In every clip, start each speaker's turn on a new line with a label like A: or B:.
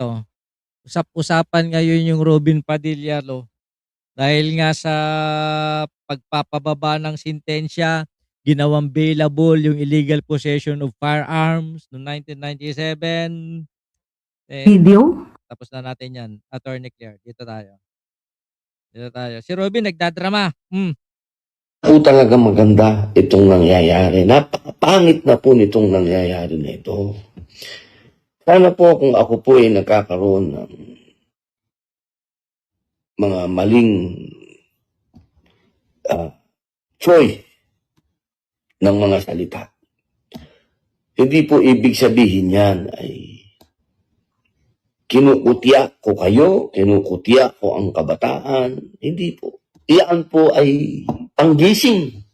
A: eto, usap-usapan ngayon yung Robin Padilla Law dahil nga sa pagpapababa ng sentensya, ginawang bailable yung illegal possession of firearms noong 1997. Eh,
B: Video?
A: tapos na natin yan. Attorney Claire, dito tayo. Si Robin nagdadrama.
C: Po talaga maganda itong nangyayari. Napakapangit na po nitong nangyayari na ito. Sana po kung ako po ay nagkakaroon ng mga maling choice ng mga salita. Hindi po ibig sabihin yan ay kinukutya ko kayo, kinukutya ko ang kabataan. Hindi po. Iyan po ay panggising.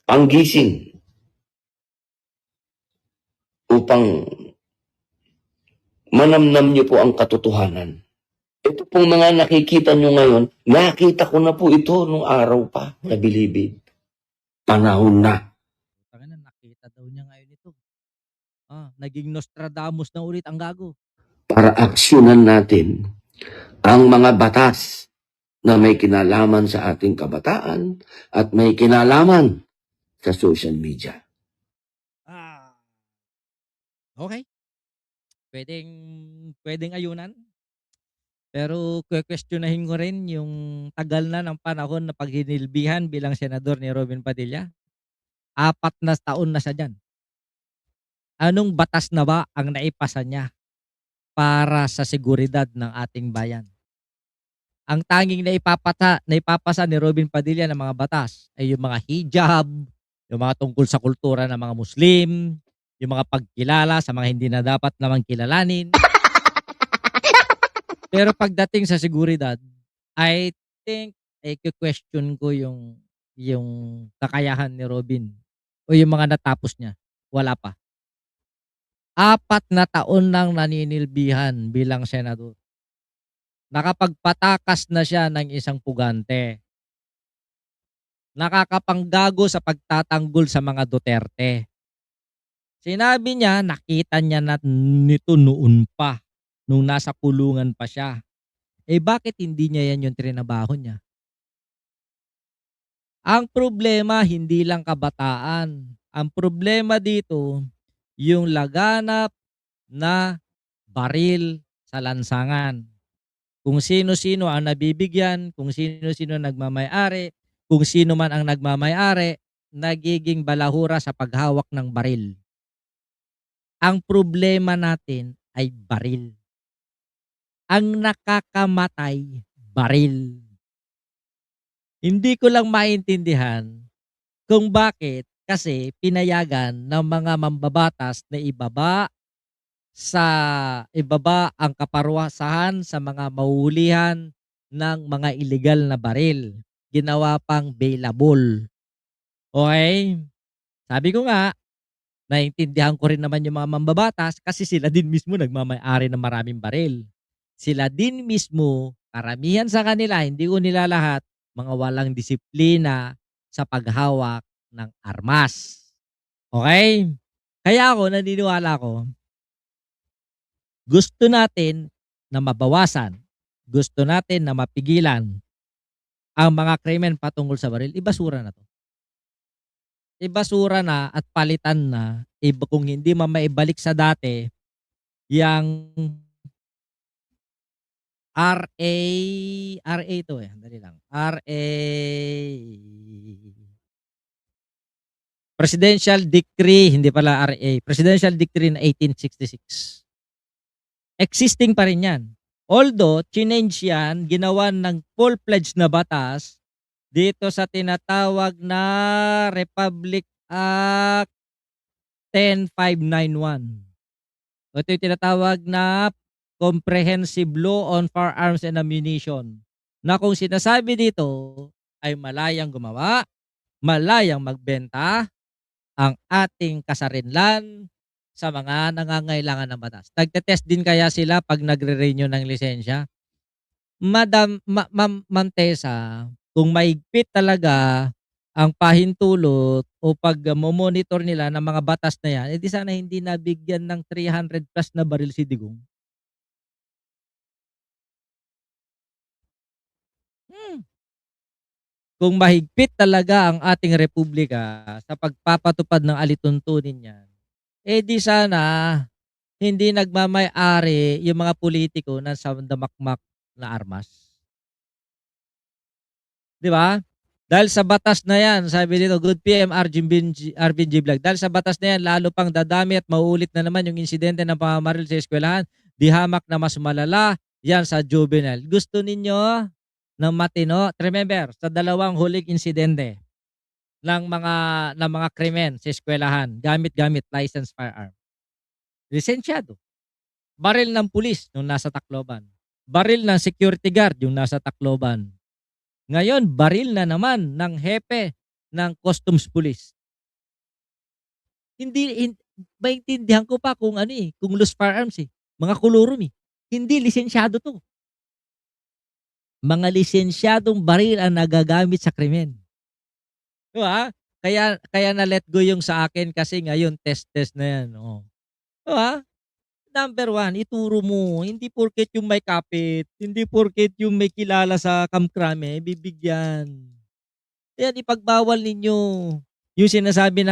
C: Panggising. Upang manamnam niyo po ang katotohanan. Ito pong mga nakikita nyo ngayon, nakita ko na po ito nung araw pa na bilibid. Panahon na.
A: Nakita daw niya ngayon ito. Naging Nostradamus na ulit ang gago.
C: Para aksyonan natin ang mga batas na may kinalaman sa ating kabataan at may kinalaman sa social media.
A: Okay. Pwedeng ayunan. Pero questionahin ko rin yung tagal na ng panahon na paghinilbihan bilang senador ni Robin Padilla. 4 na taon na siya dyan. Anong batas na ba ang naipasa niya para sa seguridad ng ating bayan? Ang tanging naipapasa ni Robin Padilla ng mga batas ay yung mga hijab, yung mga tungkol sa kultura ng mga Muslim, yung mga pagkilala sa mga hindi na dapat namang kilalanin. Pero pagdating sa seguridad, I think question ko yung kakayahan ni Robin o yung mga natapos niya. Wala pa. 4 na taon nang naninilbihan bilang senador. Nakapagpatakas na siya ng isang pugante. Nakakapanggago sa pagtatanggol sa mga Duterte. Sinabi niya, nakita niya na nito noon pa, nung nasa kulungan pa siya. Bakit hindi niya yan yung trinabaho niya? Ang problema, hindi lang kabataan. Ang problema dito, yung laganap na baril sa lansangan. Kung sino-sino ang nabibigyan, kung sino-sino nagmamay-ari, kung sino man ang nagmamay-ari, nagiging balahura sa paghawak ng baril. Ang problema natin ay baril. Ang nakakamatay, baril. Hindi ko lang maintindihan kung bakit kasi pinayagan ng mga mambabatas na ibaba ang kaparwasahan sa mga mahuhulihan ng mga illegal na baril. Ginawa pang bailable. Okay? Sabi ko nga, naintindihan ko rin naman yung mga mambabatas kasi sila din mismo nagmamay-ari ng maraming baril. Sila din mismo, karamihan sa kanila, hindi ko nila lahat, mga walang disiplina sa paghawak ng armas. Okay? Kaya ako, naniniwala ko, gusto natin na mabawasan, gusto natin na mapigilan ang mga krimen patungkol sa baril, ibasura na to. Ibasura na at palitan na, kung hindi man maibalik sa dati, yang RA to dali lang. Presidential Decree, hindi pala RA, Presidential Decree na 1866. Existing pa rin yan. Although, chinange yan, ginawa ng full-fledged na batas dito sa tinatawag na Republic Act 10591. Ito yung tinatawag na Comprehensive Law on Firearms and Ammunition, na kung sinasabi dito ay malayang gumawa, malayang magbenta ang ating kasarinlan sa mga nangangailangan ng batas. Nagtetest din kaya sila pag nagre-renew ng lisensya? Ma'am Tessa, kung maigpit talaga ang pahintulot o pag-mo-monitor nila ng mga batas na 'yan, eh, di sana hindi nabigyan ng 300 plus na baril si Digong. Hmm. Kung mahigpit talaga ang ating republika sa pagpapatupad ng alituntunin niyan, eh, di sana hindi nagmamay-ari yung mga politiko ng sandamakmak na armas, 'di ba? Dahil sa batas na 'yan, sabi dito, Good PM Arvin G. Blag, dahil sa batas na 'yan lalo pang dadami at mauulit na naman yung insidente ng pamamaril sa eskwelahan, di hamak na mas malala 'yan sa juvenile. Gusto ninyo ng matino? Remember, sa dalawang huling insidente ng mga krimen sa eskwelahan, gamit-gamit licensed firearm, lisensyado. Baril ng pulis nung nasa Tacloban. Baril ng security guard yung nasa Tacloban. Ngayon, baril na naman ng hepe ng customs police. Hindi maintindihan ko pa kung ano, eh, kung loose firearms, eh, mga kolorum, eh. Hindi lisensyado 'to. Mga lisensyadong baril ang nagagamit sa krimen, 'di ba? Kaya kaya na-let go yung sa akin kasi ngayon test na 'yan, oh. 'Di ba? Number one, ituro mo. Hindi porket yung may kapit, hindi porket yung may kilala sa kamkrame, bibigyan. Ayan, ipagbawal ninyo. Yung sinasabi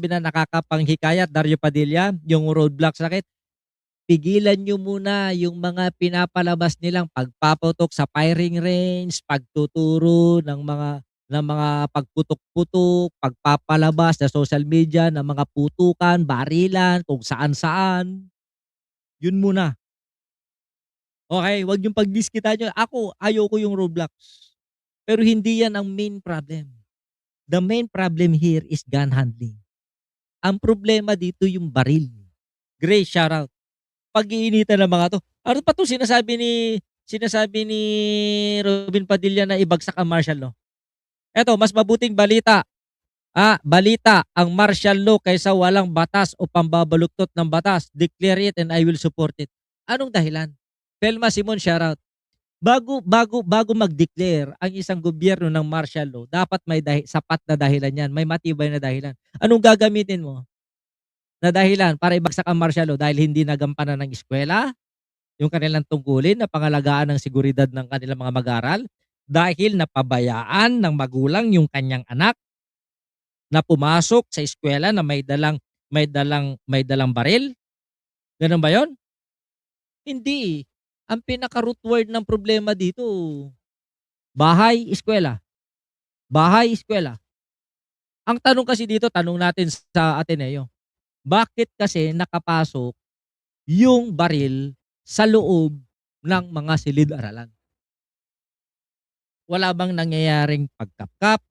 A: na nakakapanghikayat, Dario Padilla, yung roadblock sakit, pigilan nyo muna yung mga pinapalabas nilang pagpaputok sa firing range, pagtuturo ng mga pagputok-putok, pagpapalabas sa social media ng mga putukan, barilan, kung saan-saan. Yun muna. Okay, wag yung pagdiskita nyo. Ako, ayoko yung roadblocks. Pero hindi yan ang main problem. The main problem here is gun handling. Ang problema dito yung baril. Grace, shoutout. Pag-iinitan ng mga 'to. Ano pa 'to sinasabi ni Robin Padilla na ibagsak ang martial law. Eto, mas mabuting balita, balita ang martial law kaysa walang batas o pambabaluktot ng batas. Declare it and I will support it. Anong dahilan? Pelma Simon, shoutout. Bago mag-declare ang isang gobyerno ng martial law, dapat may sapat na dahilan 'yan, may matibay na dahilan. Anong gagamitin mo na dahilan para ibagsak ang martial law? Dahil hindi nagampanan ng eskuwela yung kanilang tungkulin na pangalagaan ng seguridad ng kanilang mga mag-aaral? Dahil napabayaan ng magulang yung kanyang anak na pumasok sa eskuwela na may dalang baril? Gano'n ba 'yon? Hindi. Ang pinaka-root word ng problema dito, bahay, eskuwela. Bahay, eskuwela. Ang tanong kasi dito, tanong natin sa Ateneo, bakit kasi nakapasok yung baril sa loob ng mga silid-aralan? Wala bang nangyayaring pagkapkap?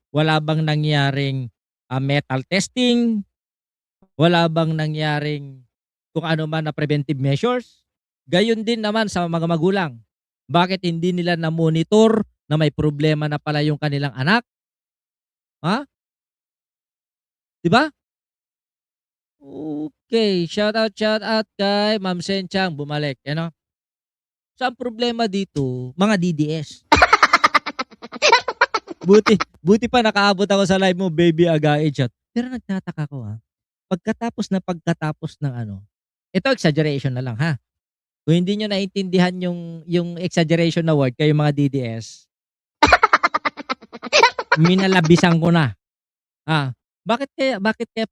A: Wala bang nangyaring metal testing? Wala bang nangyaring kung ano man na preventive measures? Gayon din naman sa mga magulang. Bakit hindi nila na-monitor na may problema na pala yung kanilang anak? Ha? 'Di ba? Okay, shout out kay Ma'am Senchang bumalik, ano? So ang problema dito, mga DDS. Buti pa nakaabot ako sa live mo, Baby Again Chat. Pero nagtataka ko, pagkatapos ng ano, ito exaggeration na lang, ha. Kung hindi niyo naintindihan yung exaggeration na word kayong mga DDS, minalabisan ko na. Bakit kaya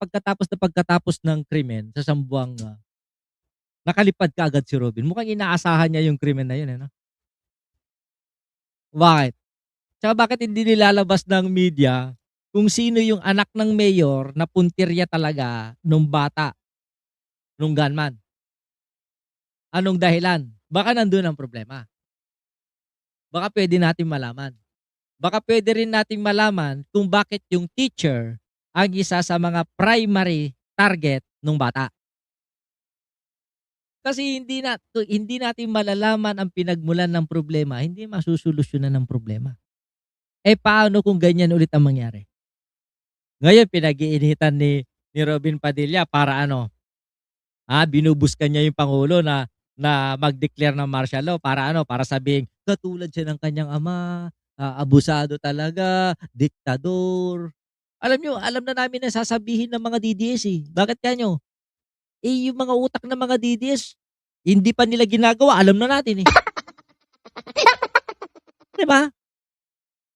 A: pagkatapos ng krimen sa Zamboanga, nakalipad kaagad si Robin? Mukhang inaasahan niya yung krimen na yun, eh, 'no? Bakit? Tsaka bakit hindi nilalabas ng media kung sino yung anak ng mayor na puntirya talaga nung bata, nung gunman? Anong dahilan? Baka nandun ang problema. Baka puwede nating malaman. Baka puwede rin nating malaman kung bakit yung teacher ang isa sa mga primary target nung bata. Kasi hindi natin malalaman ang pinagmulan ng problema, hindi masusolusyunan ng problema. Eh, paano kung ganyan ulit ang mangyari? Ngayon pinag-iinitan ni Robin Padilla para ano, binubuskan niya yung pangulo na mag-declare ng martial law para ano, para sabihing katulad siya ng kanyang ama, abusado talaga, diktador. Alam niyo, alam na namin ang sasabihin ng mga DDS, eh. Bakit kanyo? Eh, yung mga utak ng mga DDS, hindi pa nila ginagawa, alam na natin, eh. 'Di ba?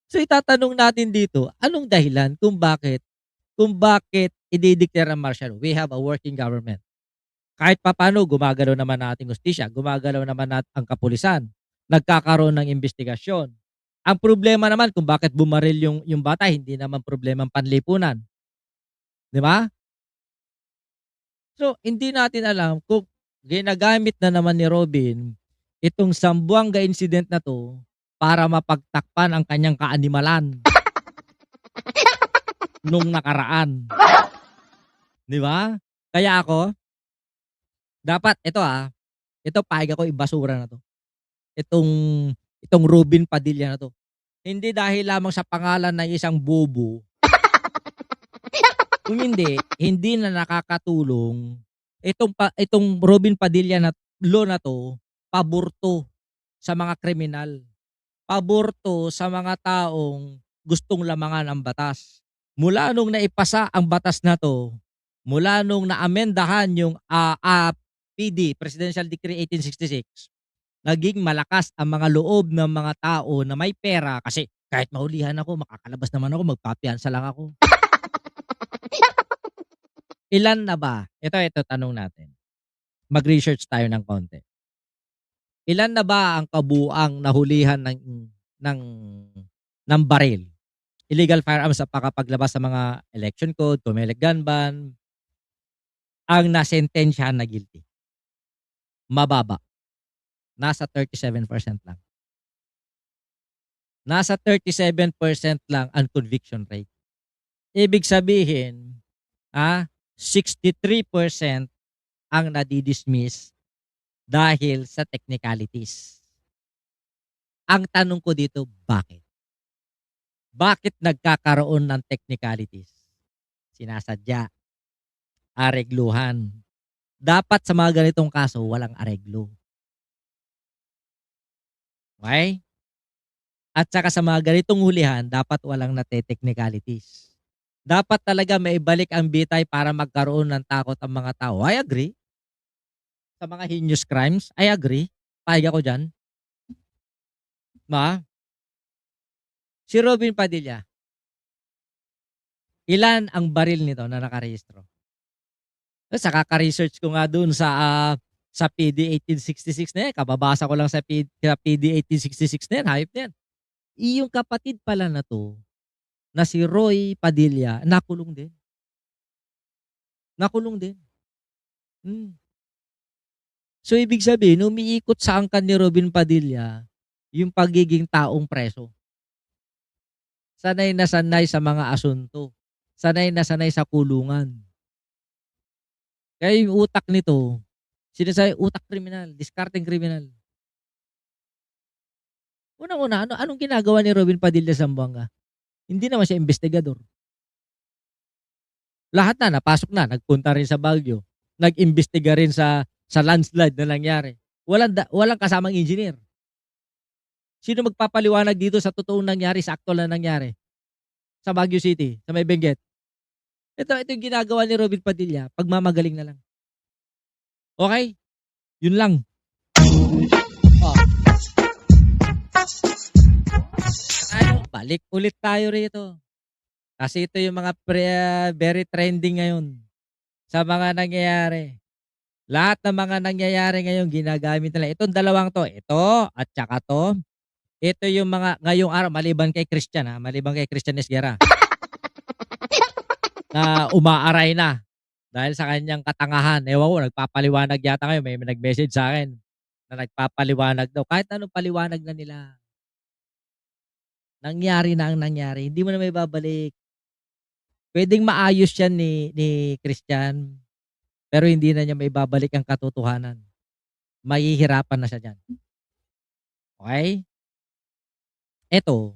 A: So itatanong natin dito, anong dahilan kung bakit idideklara martial law? We have a working government. Kahit papaano gumagalaw naman ang ating hustisya, gumagalaw naman ang kapulisan, nagkakaroon ng investigasyon. Ang problema naman kung bakit bumaril yung bata, hindi naman problemang panlipunan, 'di ba? So hindi natin alam kung ginagamit na naman ni Robin itong Zamboanga incident na 'to para mapagtakpan ang kanyang kaanimalan nung nakaraan, 'di ba? Kaya ako, dapat ito payag ako ibasura na 'to. Itong itong Robin Padilla na 'to. Hindi dahil lamang sa pangalan ng isang bobo, kung hindi na nakakatulong itong Robin Padilla na law na 'to, pabor 'to sa mga kriminal. Pabor 'to sa mga taong gustong lamangan ang batas. Mula nung naipasa ang batas na 'to, mula nung naamendahan yung, PD, Presidential Decree 1866, naging malakas ang mga loob ng mga tao na may pera kasi kahit mahulihan ako, makakalabas naman ako, magpapiyansa lang ako. Ilan na ba ito tanong natin, mag-research tayo ng konti. Ilan na ba ang kabuuang nahulihan ng baril, illegal firearms sa pakapaglabas sa mga election code, COMELEC gun ban, ang nasentensyahan na guilty? Mababa, nasa 37% lang. Nasa 37% lang ang conviction rate. Ibig sabihin, 63% ang nadi-dismiss dahil sa technicalities. Ang tanong ko dito, bakit? Bakit nagkakaroon ng technicalities? Sinasadya, aregluhan. Dapat sa mga ganitong kaso, walang areglo. Okay? At saka sa mga ganitong hulihan, dapat walang nate-technicalities. Dapat talaga maibalik ang bitay para magkaroon ng takot ang mga tao. I agree. Sa mga heinous crimes, I agree. Payag ako dyan. Si Robin Padilla, ilan ang baril nito na nakarehistro? Sa kaka-research ko nga dun sa PD 1866 na yan, kababasa ko lang sa PD 1866 na yan, hayop na yan. Yung kapatid pala na 'to, na si Roy Padilla, nakulong din. Nakulong din. Hmm. So ibig sabihin umiikot sa angkan ni Robin Padilla yung pagiging taong preso. Sanay na sanay sa mga asunto. Sanay na sanay sa kulungan. Kaya yung utak nito, sinasabi utak kriminal, diskarteng kriminal. Unang-una, anong ginagawa ni Robin Padilla sa Zamboanga? Hindi naman siya investigador. Lahat na napasok na, nagpunta rin sa Baguio, nag-imbestiga rin sa landslide na nangyari. Walang kasamang engineer. Sino magpapaliwanag dito sa totoong nangyari, sa aktuwal na nangyari sa Baguio City, sa may Benguet? Ito yung ginagawa ni Robin Padilla, pagmamagaling na lang. Okay? Yun lang. Oh. Balik ulit tayo rito. Kasi ito yung mga very trending ngayon sa mga nangyayari. Lahat ng mga nangyayari ngayon ginagamit nila. Itong dalawang to, ito at saka to. Ito yung mga ngayong araw, maliban kay Christian Esguerra, na umaaray na dahil sa kanyang katangahan. Ewan ko, nagpapaliwanag yata ngayon. May nag-message sa akin na nagpapaliwanag daw. Kahit anong paliwanag na nila. Nangyari na ang nangyari. Hindi mo na may babalik. Pwedeng maayos yan ni Christian, pero hindi na niya maibabalik ang katotohanan. Mahihirapan na siya dyan. Okay? Eto,